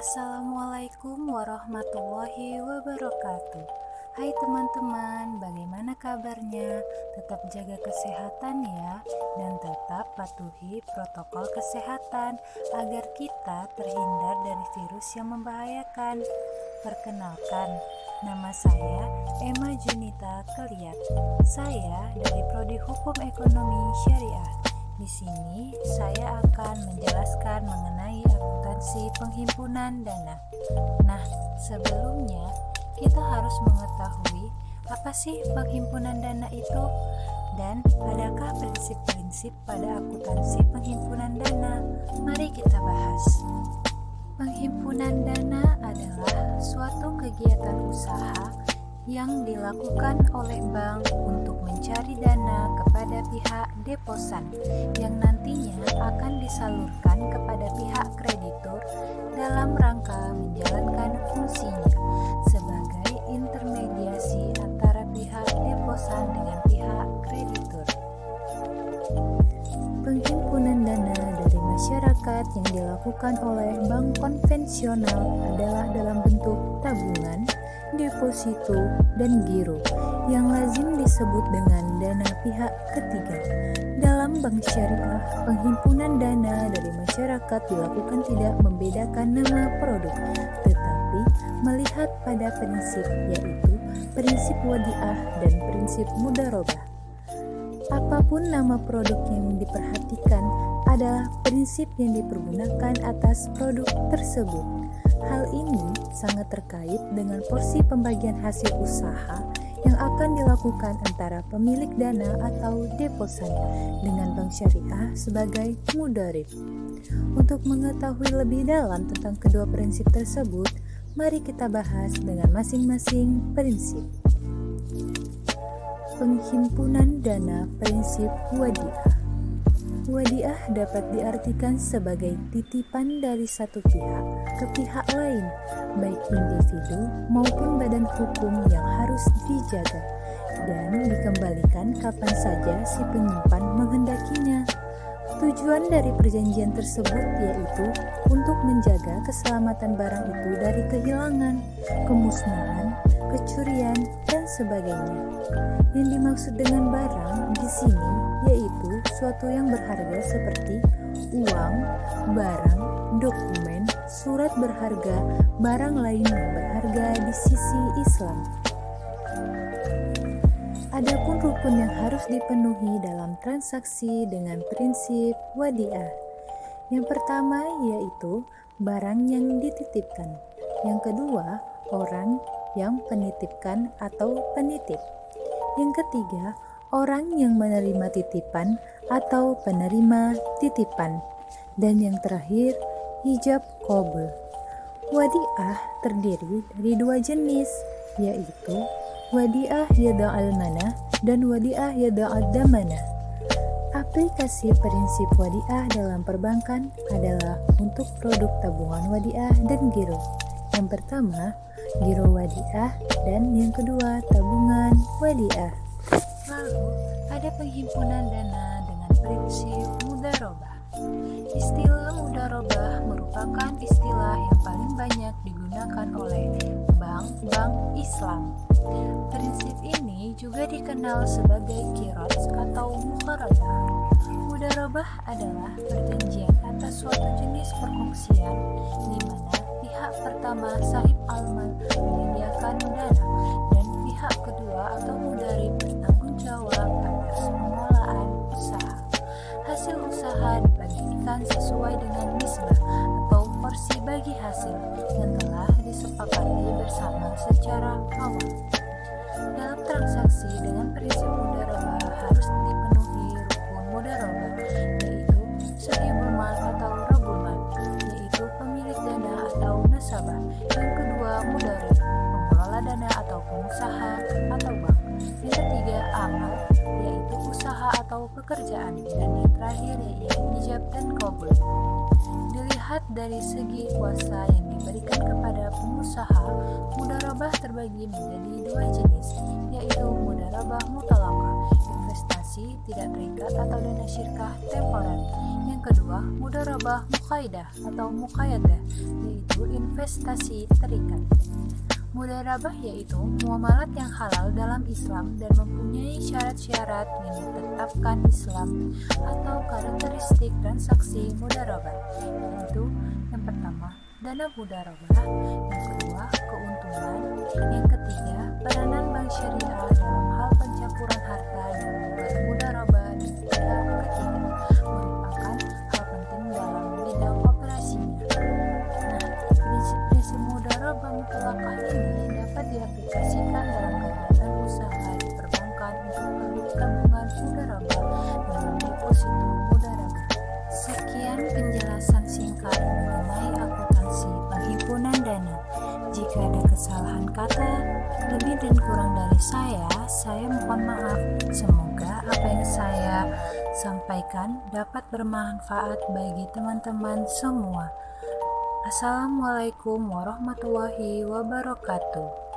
Assalamualaikum warahmatullahi wabarakatuh. Hai teman-teman, bagaimana kabarnya? Tetap jaga kesehatan ya, dan tetap patuhi protokol kesehatan agar kita terhindar dari virus yang membahayakan. Perkenalkan, nama saya Emma Junita Keliat. Saya dari Prodi Hukum Ekonomi Syariah. Di sini saya akan menjelaskan mengenai akuntansi penghimpunan dana. Nah, sebelumnya kita harus mengetahui apa sih penghimpunan dana itu dan adakah prinsip-prinsip pada akuntansi penghimpunan dana. Mari kita bahas. Penghimpunan dana adalah suatu kegiatan usaha yang dilakukan oleh bank untuk mencari dana kepada pihak deposan yang nantinya akan disalurkan kepada pihak kreditur dalam rangka menjalankan fungsinya sebagai intermediasi antara pihak deposan dengan pihak kreditur. Penghimpunan dana dari masyarakat yang dilakukan oleh bank konvensional adalah dalam bentuk tabungan, deposito, dan giro yang lazim disebut dengan dana pihak ketiga. Dalam bank syariah, penghimpunan dana dari masyarakat dilakukan tidak membedakan nama produk, tetapi melihat pada prinsip, yaitu prinsip wadiah dan prinsip mudharabah. Apapun nama produk yang diperhatikan adalah prinsip yang dipergunakan atas produk tersebut. Hal ini sangat terkait dengan porsi pembagian hasil usaha yang akan dilakukan antara pemilik dana atau deposan dengan bank syariah sebagai mudharib. Untuk mengetahui lebih dalam tentang kedua prinsip tersebut, mari kita bahas dengan masing-masing prinsip. Penghimpunan dana prinsip wadiah. Wadiah dapat diartikan sebagai titipan dari satu pihak ke pihak lain, baik individu maupun badan hukum yang harus dijaga, dan dikembalikan kapan saja si penyimpan menghendakinya. Tujuan dari perjanjian tersebut yaitu untuk menjaga keselamatan barang itu dari kehilangan, kemusnahan, kecurian, dan sebagainya. Yang dimaksud dengan barang di sini yaitu suatu yang berharga seperti uang, barang, dokumen, surat berharga, barang lain yang berharga di sisi Islam. Adapun rukun yang harus dipenuhi dalam transaksi dengan prinsip wadiah. Yang pertama yaitu barang yang dititipkan. Yang kedua, orang yang penitipkan atau penitip. Yang ketiga, orang yang menerima titipan atau penerima titipan. Dan yang terakhir, ijab qabul. Wadiah terdiri dari dua jenis, yaitu wadiah yada'al manah dan wadiah yada'ad damanah. Aplikasi prinsip wadiah dalam perbankan adalah untuk produk tabungan wadiah dan giro. Yang pertama, giro wadiah, dan yang kedua, tabungan wadiah. Lalu, ada penghimpunan dana dengan prinsip mudharabah. Istilah mudharabah merupakan istilah yang paling banyak digunakan oleh bank-bank Islam. Prinsip ini juga dikenal sebagai qiraz atau mukharabah. Mudharabah adalah perjanjian atas suatu jenis perkongsian di mana pihak pertama sahib almal menyediakan dana dan pihak kedua atau mudharib bertanggung jawab atas pengelolaan usaha. Hasil usaha dibagikan sesuai dengan nisbah atau porsi bagi hasil yang telah disepakati bersama secara awal. Dalam transaksi dengan prinsip mudharabah harus dipenuhi rukun mudharabah, yaitu sahibul mal atau rabul mal, yaitu pemilik dana atau nasabah. Yang kedua, mudharib, pengelola dana atau pengusaha atau bank. Yang ketiga, amal, yaitu usaha atau pekerjaan. Dan yang terakhir yaitu ijab dan qabul. Dilihat dari segi kuasa yang diberikan kepada pengusaha, mudharabah terbagi menjadi dua jenis, yaitu mudharabah mutalaqah, investasi tidak terikat atau dana syirkah temporer. Yang kedua, mudharabah muqaidah atau muqayyadah, yaitu investasi terikat. Mudharabah yaitu muamalat yang halal dalam Islam dan mempunyai syarat-syarat yang ditetapkan Islam atau karakteristik transaksi mudharabah, yaitu yang pertama, dana mudharabah, yang kedua, keuntungan, yang ketiga, peranan bank syariah dalam hal pencampuran harta dan membuat mudharabah, dan ketiga, merupakan hal penting dalam bidang operasinya. Prinsip-prinsip mudharabah mutlaqah ini dapat diaplikasikan dalam kegiatan usaha di perbankan untuk produk tabungan mudharabah dan deposito mudharabah. Sekian penjelasan singkat mengenai akuntansi penghimpunan dana. Jika ada kesalahan kata, lebih dan kurang dari saya mohon maaf. Semoga apa yang saya sampaikan dapat bermanfaat bagi teman-teman semua. Assalamualaikum warahmatullahi wabarakatuh.